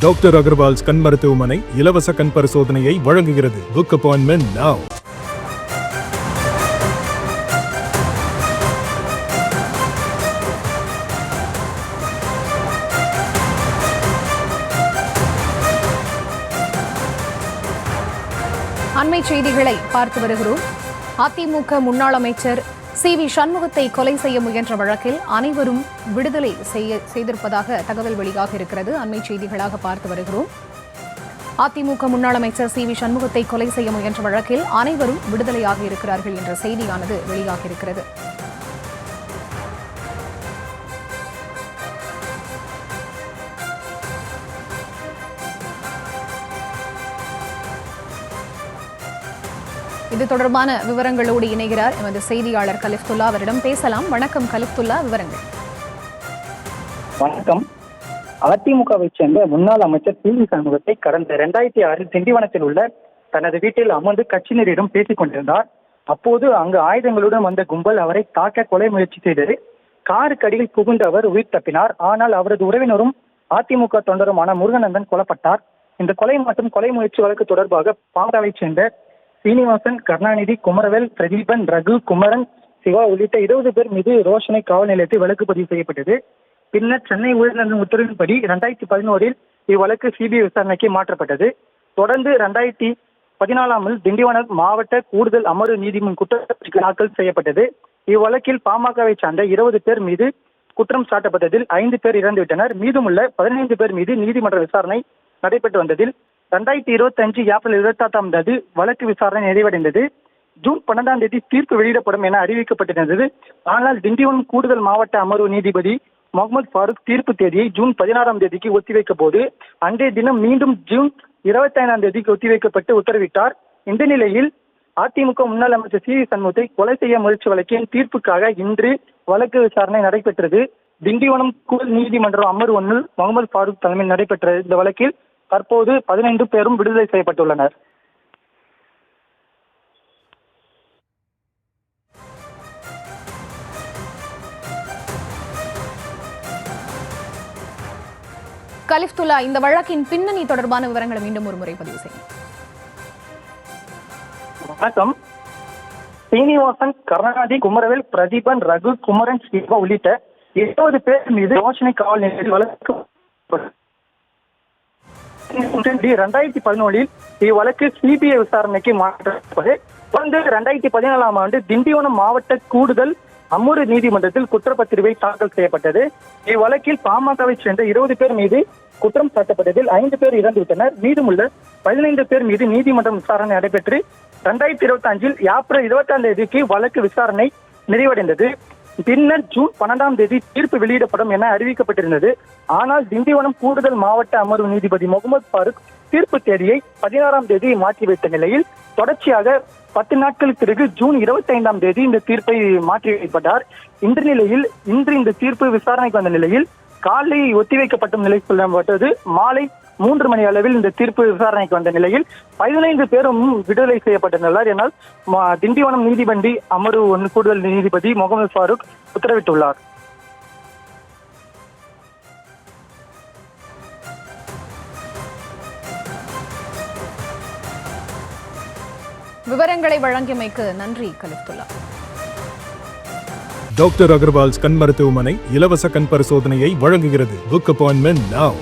Doctor Agarwal's கண் மருத்துவமனை இலவச கண் பரிசோதனையை வழங்குகிறது. Book appointment now. அண்மை செய்திகளை பார்த்து வருகிறோம். அதிமுக முன்னாள் அமைச்சர் சி.வி. சண்முகத்தை கொலை செய்ய முயன்ற வழக்கில் அனைவரும் விடுதலை செய்திருப்பதாக தகவல் வெளியாக இருக்கிறது. அண்மை செய்திகளாக பார்த்து வருகிறோம். அதிமுக முன்னாள் அமைச்சர் சி.வி. சண்முகத்தை கொலை செய்ய முயன்ற வழக்கில் அனைவரும் விடுதலையாக இருக்கிறார்கள் என்ற செய்தியானது வெளியாக இருக்கிறது. இது தொடர்பான விவரங்களோடு இணைகிறார் எமது செய்தியாளர் கலிஃப்துல்லா. அவரிடம் பேசலாம். வணக்கம் கலிஃப்துல்லா, விவரங்கள். வணக்கம். அதிமுகவை சேர்ந்த முன்னாள் அமைச்சர் சி.வி. சண்முகத்தை கடந்த 2006 திண்டிவனத்தில் உள்ள தனது வீட்டில் அமர்ந்து கட்சியினரிடம் பேசிக் கொண்டிருந்தார். அப்போது அங்கு ஆயுதங்களுடன் வந்த கும்பல் அவரை தாக்க கொலை முயற்சி செய்தது. காருக்கு அடியில் புகுந்த அவர் உயிர் தப்பினார். ஆனால் அவரது உறவினரும் அதிமுக தொண்டருமான முருகநந்தன் கொல்லப்பட்டார். இந்த கொலை மற்றும் கொலை முயற்சி வழக்கு தொடர்பாக பாமகவை சேர்ந்த சீனிவாசன், கருணாநிதி, குமரவேல், பிரதீபன், ரகு, குமரன், சிவா உள்ளிட்ட 20 பேர் மீது ரோஷனை காவல் நிலையத்தில் வழக்கு பதிவு செய்யப்பட்டது. பின்னர் சென்னை உயர்நீதிமன்ற உத்தரவின்படி 2011 இவ்வழக்கு சிபிஐ விசாரணைக்கு மாற்றப்பட்டது. தொடர்ந்து 2014 திண்டிவனம் மாவட்ட கூடுதல் அமர்வு நீதிமன்ற குற்றப்பத்திரிகை தாக்கல் செய்யப்பட்டது. இவ்வழக்கில் பாமகவை சார்ந்த 20 பேர் மீது குற்றம் சாட்டப்பட்டதில் 5 பேர் இறந்துவிட்டனர். மீதமுள்ள 15 பேர் மீது நீதிமன்ற விசாரணை நடைபெற்று வந்ததில் 2025 ஏப்ரல் 28 வழக்கு விசாரணை நிறைவடைந்தது. ஜூன் 12 தீர்ப்பு வெளியிடப்படும் என அறிவிக்கப்பட்டிருந்தது. ஆனால் திண்டிவனம் கூடுதல் மாவட்ட அமர்வு நீதிபதி முகமது ஃபாரூக் தீர்ப்பு தேதியை ஜூன் 16 ஒத்திவைக்க போது அன்றைய தினம் மீண்டும் ஜூன் 25 ஒத்திவைக்கப்பட்டு உத்தரவிட்டார். இந்த நிலையில் அதிமுக முன்னாள் அமைச்சர் சி.வி. சண்முகத்தை கொலை செய்ய முயற்சி வழக்கின் தீர்ப்புக்காக இன்று வழக்கு விசாரணை நடைபெற்றது. திண்டிவனம் கூடுதல் நீதிமன்ற அமர்வு ஒன்றில் முகமது ஃபாரூக் தலைமையில் நடைபெற்ற இந்த வழக்கில் தற்போது 15 பேரும் விடுதலை செய்யப்பட்டுள்ளனர். கலிஃப்துல்லா, இந்த வழக்கின் பின்னணி தொடர்பான விவரங்களை மீண்டும் ஒரு முறை பதிவு செய்யும். வணக்கம். சீனிவாசன், கருணாநிதி, குமரவேல், பிரதீபன், ரகு, குமரன், சிவா உள்ளிட்ட 20 பேர் மீது ரோஷனை காவல் நிலையத்தில் வழக்கு 2011 இவ்வழக்கு சிபிஐ விசாரணைக்கு மாற்றப்பட்டது. தொடர்ந்து 2014 திண்டிவனம் மாவட்ட கூடுதல் அமர்வு நீதிமன்றத்தில் குற்றப்பத்திரிகை தாக்கல் செய்யப்பட்டது. இவ்வழக்கில் பாமகவை சேர்ந்த 20 பேர் மீது குற்றம் சாட்டப்பட்டதில் 5 பேர் இறந்துவிட்டனர். மீதமுள்ள 15 பேர் மீது நீதிமன்றம் விசாரணை நடைபெற்று 2025 ஏப்ரல் 26 வழக்கு விசாரணை நிறைவடைந்தது. பின்னர் ஜூன் 12 தீர்ப்பு வெளியிடப்படும் என அறிவிக்கப்பட்டிருந்தது. ஆனால் திண்டிவனம் கூடுதல் மாவட்ட அமர்வு நீதிபதி முகமது ஃபாரூக் தீர்ப்பு தேதியை 16 மாற்றி வைத்த நிலையில் தொடர்ச்சியாக 10 நாட்களுக்கு பிறகு ஜூன் 25 இந்த தீர்ப்பை மாற்றி வைக்கப்பட்டார். இந்த நிலையில் இன்று இந்த தீர்ப்பு விசாரணைக்கு வந்த நிலையில் காலை ஒத்திவைக்கப்பட்ட நிலை சொல்லப்பட்டது. மாலை 3 மணி அளவில் இந்த தீர்ப்பு விசாரணைக்கு வந்த நிலையில் 15 பேரும் விடுதலை செய்யப்பட்டுள்ளனர் என திண்டிவனம் நீதிபதி அமர்வு ஒன்று கூடுதல் நீதிபதி முகமது ஃபாரூக் உத்தரவிட்டுள்ளார். விவரங்களை வழங்கியமைக்கு நன்றி கலிஃப்துல்லா. டாக்டர் அகர்வால்ஸ் கண் மருத்துவமனை இலவச கண் பரிசோதனையை வழங்குகிறது. Book appointment now.